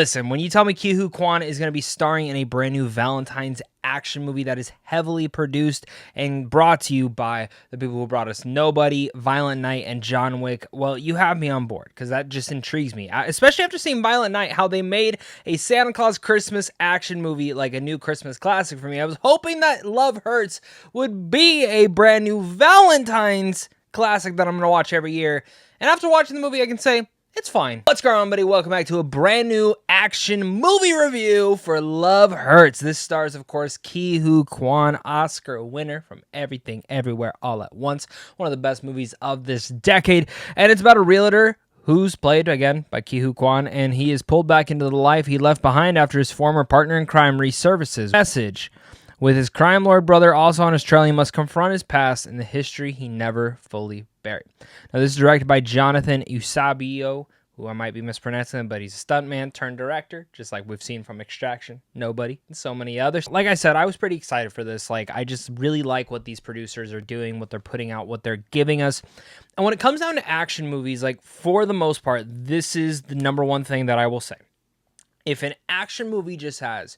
Listen, when you tell me Ke Huy Quan is going to be starring in a brand new Valentine's action movie that is heavily produced and brought to you by the people who brought us Nobody, Violent Night, and John Wick, well, you have me on board because that just intrigues me, especially after seeing Violent Night, how they made a Santa Claus Christmas action movie like a new Christmas classic for me. I was hoping that Love Hurts would be a brand new Valentine's classic that I'm going to watch every year. And after watching the movie, I can say, it's fine. What's going on, buddy? Welcome back to a brand new action movie review for Love Hurts. This stars, of course, Ke Huy Quan, Oscar winner from Everything Everywhere All at Once. One of the best movies of this decade. And it's about a realtor who's played, again, by Ke Huy Quan, and he is pulled back into the life he left behind after his former partner in crime resurfaces. Message. With his crime lord brother also on his trail, he must confront his past and the history he never fully buried. Now, this is directed by Jonathan Eusebio, who I might be mispronouncing, but he's a stuntman turned director, just like we've seen from Extraction, Nobody, and so many others. Like I said, I was pretty excited for this. Like, I just really like what these producers are doing, what they're putting out, what they're giving us. And when it comes down to action movies, like, for the most part, this is the number one thing that I will say. If an action movie just has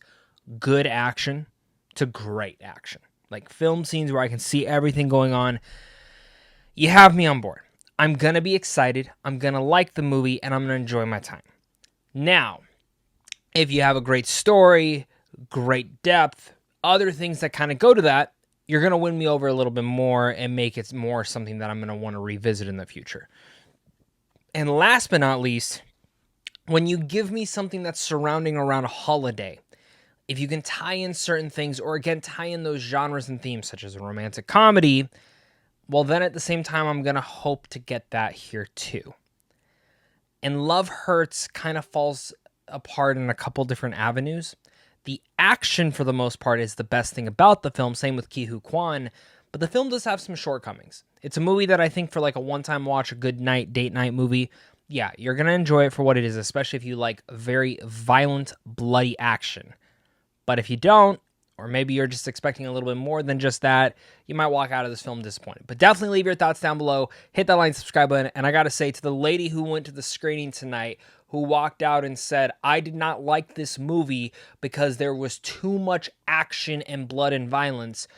good action to great action, like film scenes where I can see everything going on, you have me on board. I'm going to be excited, I'm going to like the movie, and I'm going to enjoy my time. Now, if you have a great story, great depth, other things that kind of go to that, you're going to win me over a little bit more and make it more something that I'm going to want to revisit in the future. And last but not least, when you give me something that's surrounding around a holiday, if you can tie in certain things, or again, tie in those genres and themes, such as a romantic comedy, well, then at the same time, I'm going to hope to get that here too. And Love Hurts kind of falls apart in a couple different avenues. The action, for the most part, is the best thing about the film, same with Ke Huy Quan, but the film does have some shortcomings. It's a movie that I think for like a one-time watch, a good night, date night movie, yeah, you're going to enjoy it for what it is, especially if you like very violent, bloody action. But if you don't, or maybe you're just expecting a little bit more than just that, you might walk out of this film disappointed. But definitely leave your thoughts down below. Hit that like, subscribe button. And I got to say, to the lady who went to the screening tonight, who walked out and said, I did not like this movie because there was too much action and blood and violence,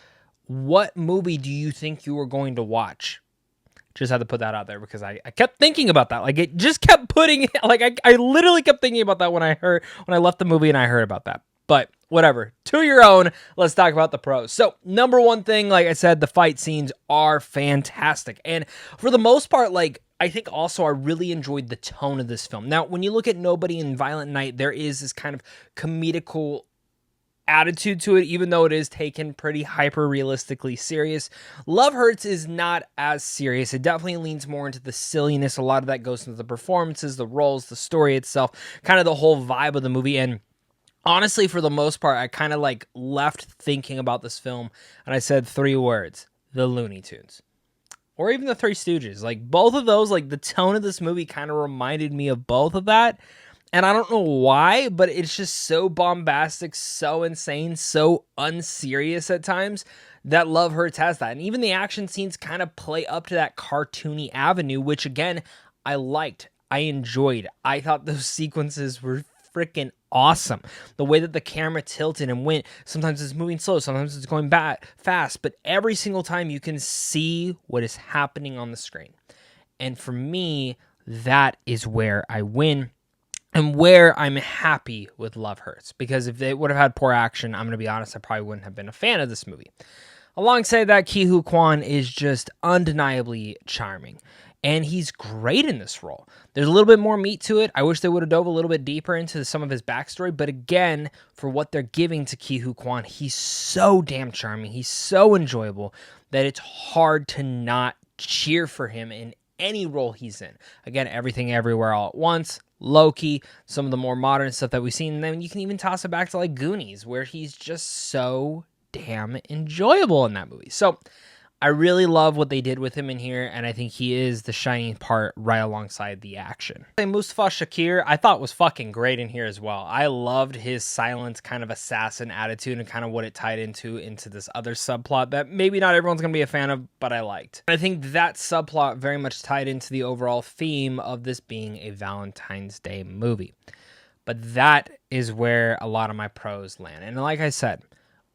what movie do you think you were going to watch? Just had to put that out there because I kept thinking about that. Like, it just kept putting, like, I literally kept thinking about that when I left the movie and I heard about that. But whatever, to your own. Let's talk about the pros. So, number one thing, like I said, the fight scenes are fantastic. And for the most part, like, I think also I really enjoyed the tone of this film. Now, when you look at Nobody and Violent Night, there is this kind of comedical attitude to it, even though it is taken pretty hyper-realistically serious. Love Hurts is not as serious. It definitely leans more into the silliness. A lot of that goes into the performances, the roles, the story itself, kind of the whole vibe of the movie. And honestly, for the most part, I kind of like left thinking about this film and I said three words: the Looney Tunes. Or even the Three Stooges. Like, both of those, like, the tone of this movie kind of reminded me of both of that. And I don't know why, but it's just so bombastic, so insane, so unserious at times that Love Hurts has that. And even the action scenes kind of play up to that cartoony avenue, which, again, I liked. I enjoyed. I thought those sequences were freaking awesome. The way that the camera tilted and went, sometimes it's moving slow, sometimes it's going fast, but every single time you can see what is happening on the screen. And for me, that is where I win and where I'm happy with Love Hurts. Because if they would have had poor action, I'm going to be honest, I probably wouldn't have been a fan of this movie. Alongside that, Ke Huy Quan is just undeniably charming. And he's great in this role. There's a little bit more meat to it. I wish they would have dove a little bit deeper into some of his backstory. But again, for what they're giving to Ke Huy Quan, he's so damn charming. He's so enjoyable that it's hard to not cheer for him in any role he's in. Again, Everything Everywhere All at Once, Loki, some of the more modern stuff that we've seen. And then you can even toss it back to like Goonies, where he's just so damn enjoyable in that movie. So I really love what they did with him in here, and I think he is the shining part right alongside the action. Mustafa Shakir, I thought was fucking great in here as well. I loved his silent kind of assassin attitude and kind of what it tied into this other subplot that maybe not everyone's going to be a fan of, but I liked. I think that subplot very much tied into the overall theme of this being a Valentine's Day movie. But that is where a lot of my pros land. And like I said,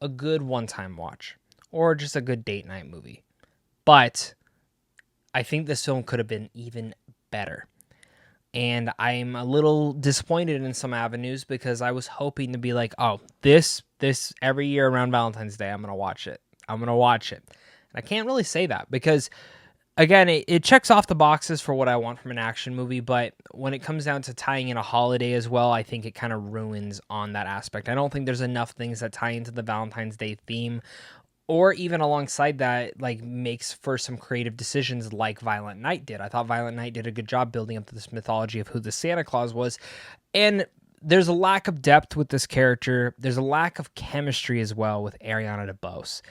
a good one-time watch or just a good date night movie. But I think this film could have been even better. And I'm a little disappointed in some avenues because I was hoping to be like, oh, this every year around Valentine's Day, I'm going to watch it. I'm going to watch it. And I can't really say that because, again, it checks off the boxes for what I want from an action movie. But when it comes down to tying in a holiday as well, I think it kind of ruins on that aspect. I don't think there's enough things that tie into the Valentine's Day theme, or even alongside that, like, makes for some creative decisions like Violent Night did. I thought Violent Night did a good job building up this mythology of who the Santa Claus was. And there's a lack of depth with this character. There's a lack of chemistry as well with Ariana DeBose.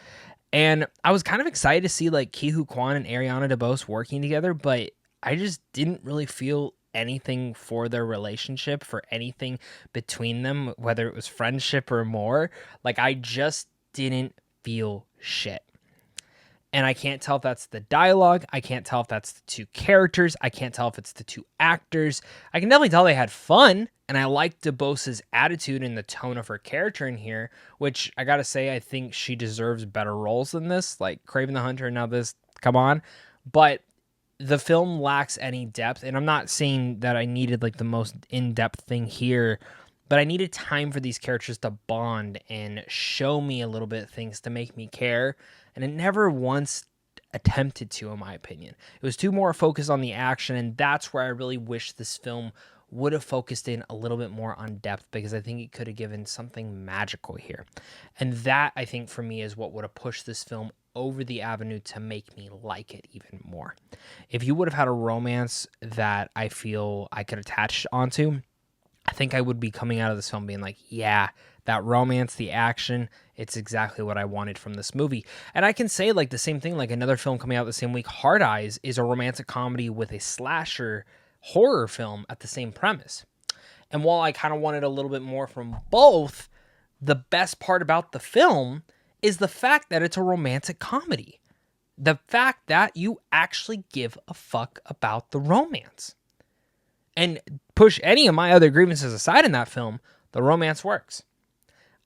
And I was kind of excited to see, like, Ke Huy Quan and Ariana DeBose working together, but I just didn't really feel anything for their relationship, for anything between them, whether it was friendship or more. Like, I just didn't feel shit. And I can't tell if that's the dialogue. I can't tell if that's the two characters. I can't tell if it's the two actors. I can definitely tell they had fun, and I liked DeBose's attitude and the tone of her character in here, which I gotta say, I think she deserves better roles than this, like Kraven the Hunter, now this, come on. But the film lacks any depth, and I'm not saying that I needed like the most in-depth thing here, but I needed time for these characters to bond and show me a little bit of things to make me care. And it never once attempted to, in my opinion. It was too more focused on the action, and that's where I really wish this film would have focused in a little bit more on depth, because I think it could have given something magical here. And that, I think, for me, is what would have pushed this film over the avenue to make me like it even more. If you would have had a romance that I feel I could attach onto, I think I would be coming out of this film being like, yeah, that romance, the action, it's exactly what I wanted from this movie. And I can say like the same thing, like another film coming out the same week, Hard Eyes, is a romantic comedy with a slasher horror film at the same premise. And while I kind of wanted a little bit more from both, the best part about the film is the fact that it's a romantic comedy. The fact that you actually give a fuck about the romance. And push any of my other grievances aside in that film, the romance works.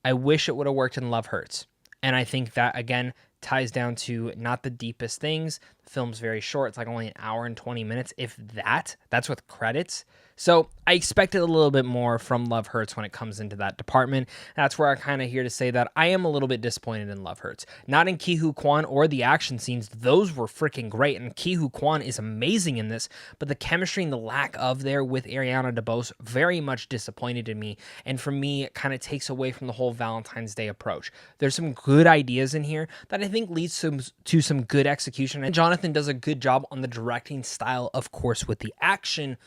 I wish it would have worked in Love Hurts. And I think that, again, ties down to not the deepest things. The film's very short. It's like only an hour and 20 minutes, if that. That's with credits. So I expected a little bit more from Love Hurts when it comes into that department. That's where I'm kind of here to say that I am a little bit disappointed in Love Hurts. Not in Ke Huy Quan or the action scenes. Those were freaking great, and Ke Huy Quan is amazing in this, but the chemistry and the lack of there with Ariana DeBose very much disappointed in me, and for me, it kind of takes away from the whole Valentine's Day approach. There's some good ideas in here that I think leads to some good execution, and Jonathan does a good job on the directing style, of course, with the action.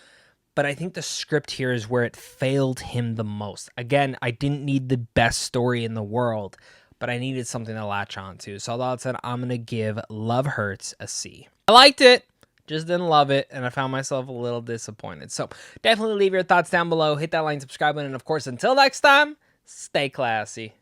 But I think the script here is where it failed him the most. Again, I didn't need the best story in the world, but I needed something to latch on to. So all that said, I'm going to give Love Hurts a C. I liked it, just didn't love it, and I found myself a little disappointed. So definitely leave your thoughts down below. Hit that like and subscribe button. And of course, until next time, stay classy.